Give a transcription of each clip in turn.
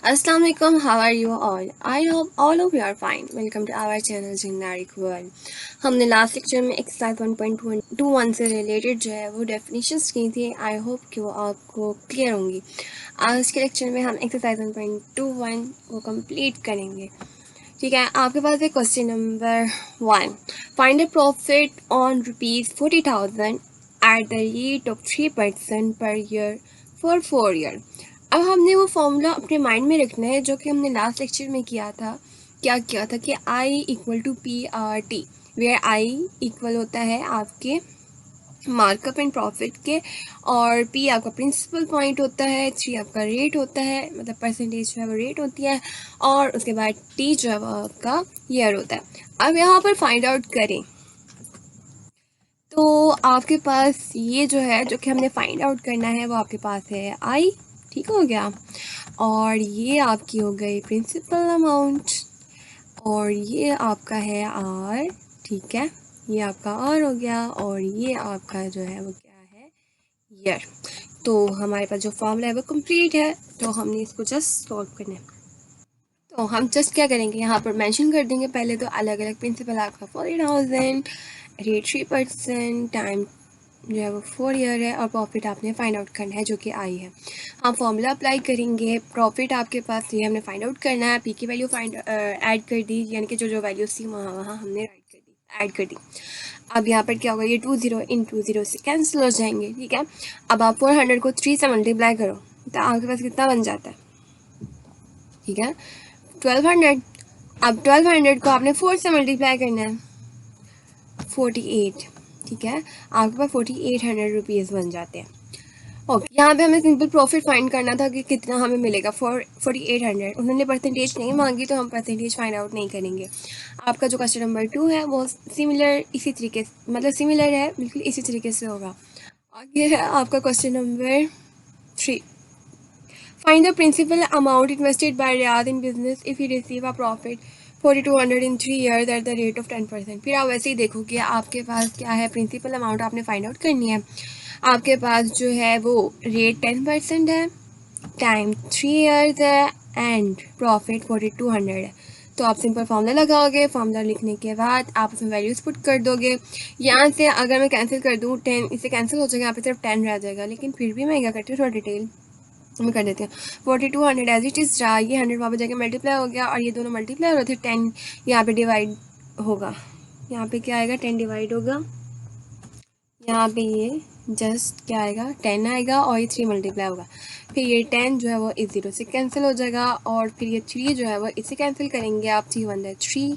Assalamu alaikum, how are you all? I hope all of you are fine. Welcome to our channel Generic World. हमने last lecture में exercise 1.21 से related जो है वो definitions की थी. आई होप कि वो आपको क्लियर होंगी. आज के लेक्चर में हम एक्सरसाइज 1.21 को कंप्लीट करेंगे. ठीक है, आपके पास है question number 1. Find a profit on ₹40,000 eight the rate of 3% per year for 4 year. अब हमने वो फॉर्मूला अपने माइंड में रखना है जो कि हमने लास्ट लेक्चर में किया था. क्या किया था कि I equal to P R T, where I equal होता है आपके मार्कअप एंड प्रॉफिट के, और पी आपका प्रिंसिपल पॉइंट होता है, 3 आपका रेट होता है, मतलब परसेंटेज जो है वो रेट होती है, और उसके बाद टी जो है वो आपका ईयर होता है. अब यहाँ पर फाइंड आउट करें तो आपके पास ये जो है जो कि हमने फाइंड आउट करना है वो आपके पास है आई. ठीक हो गया. और ये आपकी हो गई प्रिंसिपल अमाउंट, और ये आपका है आर. ठीक है, ये आपका आर हो गया, और ये आपका जो है वो क्या है, ईयर. तो हमारे पास जो फॉर्मूला है वो कंप्लीट है, तो हमने इसको जस्ट सॉल्व करना है. तो हम जस्ट क्या करेंगे, यहाँ पर मेंशन कर देंगे पहले तो अलग अलग प्रिंसिपल आपका 40,000, रेट 3%, टाइम जो है वो 4 ईयर है, और प्रॉफिट आपने फाइंड आउट करना है जो कि आई है. हम फॉर्मूला अप्लाई करेंगे. प्रॉफिट आपके पास ये हमने फाइंड आउट करना है, पी की वैल्यू ऐड कर दी, यानी कि जो जो वैल्यूज थी वहाँ वहाँ हमने ऐड कर दी. अब यहाँ पर क्या होगा, ये 20 इन 20 से कैंसिल हो जाएंगे. ठीक है, अब आप 400 को 3 से मल्टीप्लाई करो तो आपके पास कितना बन जाता है. ठीक है, 1200. अब 1200 को आपने 4 से मल्टीप्लाई करना है, 48. ठीक है, आपके पास 4800 रुपीज़ बन जाते हैं. ओके, यहाँ पे हमें सिंपल प्रॉफिट फाइंड करना था कि कितना हमें मिलेगा 4800. उन्होंने परसेंटेज नहीं मांगी तो हम परसेंटेज फाइंड आउट नहीं करेंगे. आपका जो क्वेश्चन नंबर 2 है वो सिमिलर इसी तरीके से, मतलब सिमिलर है, बिल्कुल इसी तरीके से होगा. आगे है आपका question number 3. Find the principal amount invested by Riyad in business if he receive a profit 4200 in 3 years at the rate of 10%. फिर आप वैसे ही देखोगे आपके पास क्या है, प्रिंसिपल अमाउंट आपने फाइंड आउट करनी है. आपके पास जो है वो रेट 10% है, टाइम 3 ईयर्स है, एंड प्रॉफिट 4200 है. तो आप सिंपल फॉर्मूला लगाओगे. फॉर्मूला लिखने के बाद आप उसमें वैल्यूज़ पुट कर दोगे. यहाँ से अगर मैं कैंसिल कर दूँ 10, इससे कैंसिल हो जाएगा, यहाँ पे सिर्फ 10 रह जाएगा. लेकिन फिर भी मैं क्या करती हूँ, थोड़ा डिटेल मैं कर देती हूँ. 4200 एज इट इज़ रहा, ये 100 वहाँ पर जाके मल्टीप्लाई हो गया, और ये दोनों मल्टीप्लाई हो रहे थे. 10 यहाँ पे डिवाइड होगा, यहाँ पे क्या आएगा, 10 डिवाइड होगा, यहाँ पे ये जस्ट क्या आएगा, 10 आएगा, और ये 3 मल्टीप्लाई होगा. फिर ये 10 जो है वो इस 0 से कैंसिल हो जाएगा, और फिर ये 3 जो है वो इससे कैंसिल करेंगे आप. 3 1 3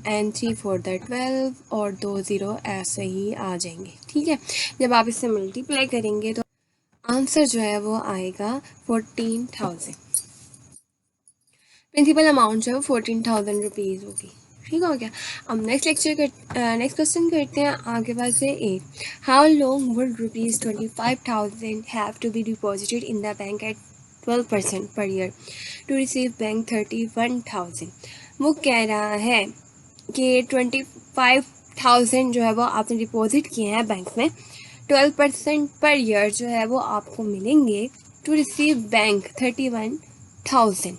एंड 3 4 12, और 2 0 ऐसे ही आ जाएंगे. ठीक है, जब आप इससे मल्टीप्लाई करेंगे तो आंसर जो है वो आएगा 14,000. प्रिंसिपल अमाउंट जो है वो 14,000 रुपीज़ होगी. ठीक हो गया. अब नेक्स्ट क्वेश्चन करते हैं. आपके पास है 8. How long would ₹25,000 have to be deposited in the bank at 12% per year to receive bank 31,000. वो कह रहा है कि 25,000 जो है वो आपने डिपॉजिट किए हैं बैंक में, 12% पर ईयर जो है वो आपको मिलेंगे to receive bank 31,000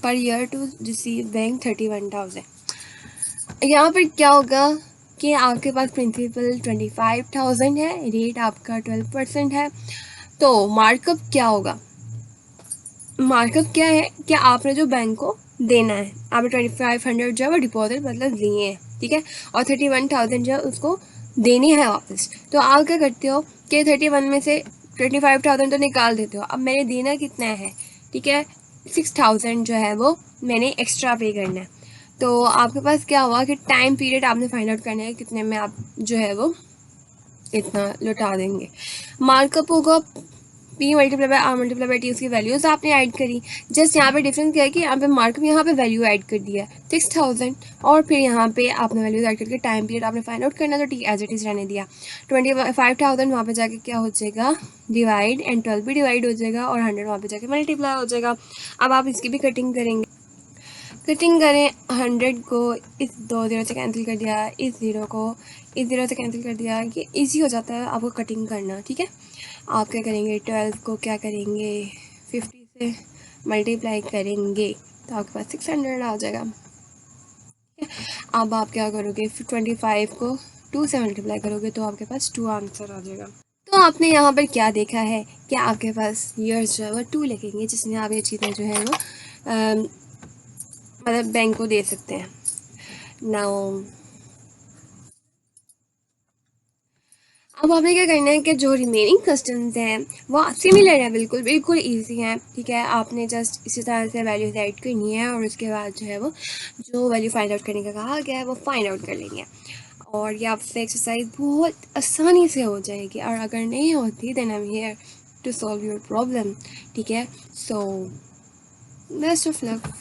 per year, to receive bank 31,000. यहाँ पर क्या होगा कि आपके पास प्रिंसिपल 25,000 है, रेट आपका 12% है. तो मार्कअप क्या होगा, मार्कअप क्या है कि आपने जो बैंक को देना है, आपने 2500 जो है वो डिपॉजिट मतलब लिए हैं. ठीक है, और 31,000 जो है उसको देनी है वापस. तो आप क्या करते हो कि 31 में से 25,000 तो निकाल देते हो. अब मैंने देना कितना है, ठीक है, 6,000 जो है वो मैंने एक्स्ट्रा पे करना है. तो आपके पास क्या हुआ कि टाइम पीरियड आपने फाइंड आउट करना है कितने में आप जो है वो इतना लौटा देंगे. मार्कअप होगा P multiply by R multiply by T, उसकी वैल्यूज़ आपने ऐड करी. जस्ट यहाँ पे डिफरेंस क्या है कि यहाँ पे मार्कअप, यहाँ पे वैल्यू ऐड कर दिया 6,000, और फिर यहाँ पे आपने वैल्यूज ऐड करके टाइम पीरियड आपने फाइंड आउट करना, तो टी एज इट इज़ रहने दिया. 25,000 वहाँ पे जाके क्या हो जाएगा, डिवाइड, एंड 12 भी डिवाइड हो जाएगा, और 100 वहाँ पे जाके मल्टीप्लाई हो जाएगा. अब आप इसकी भी कटिंग करेंगे. कटिंग करें, 100 को इस 2 0 से कैंसिल कर दिया, इस 0 को इस 0 से कैंसिल कर दिया. ये इजी हो जाता है आपको कटिंग करना. ठीक है, आप क्या करेंगे, 12 को क्या करेंगे 50 से मल्टीप्लाई करेंगे तो आपके पास 600 आ जाएगा। अब आप क्या करोगे, 25 को 2 से मल्टीप्लाई करोगे तो आपके पास 2 आंसर आ जाएगा। तो आपने यहाँ पर क्या देखा है कि आपके पास ईयर्स जो है वो 2 लिखेंगे, जिसमें आप ये चीज़ें जो है वो मतलब बैंक को दे सकते हैं। नाउ अब आपने क्या करना है कि जो रिमेनिंग क्वेश्चंस हैं वो सिमिलर है, बिल्कुल बिल्कुल इजी हैं, ठीक है। आपने जस्ट इसी तरह से वैल्यू ऐड करनी है और उसके बाद जो है वो जो वैल्यू फाइंड आउट करने का कहा गया है वो फाइंड आउट कर लेंगे और ये आपसे एक्सरसाइज बहुत आसानी से हो जाएगी। और अगर नहीं होती then I am here to solve your problem, ठीक है। So best of luck.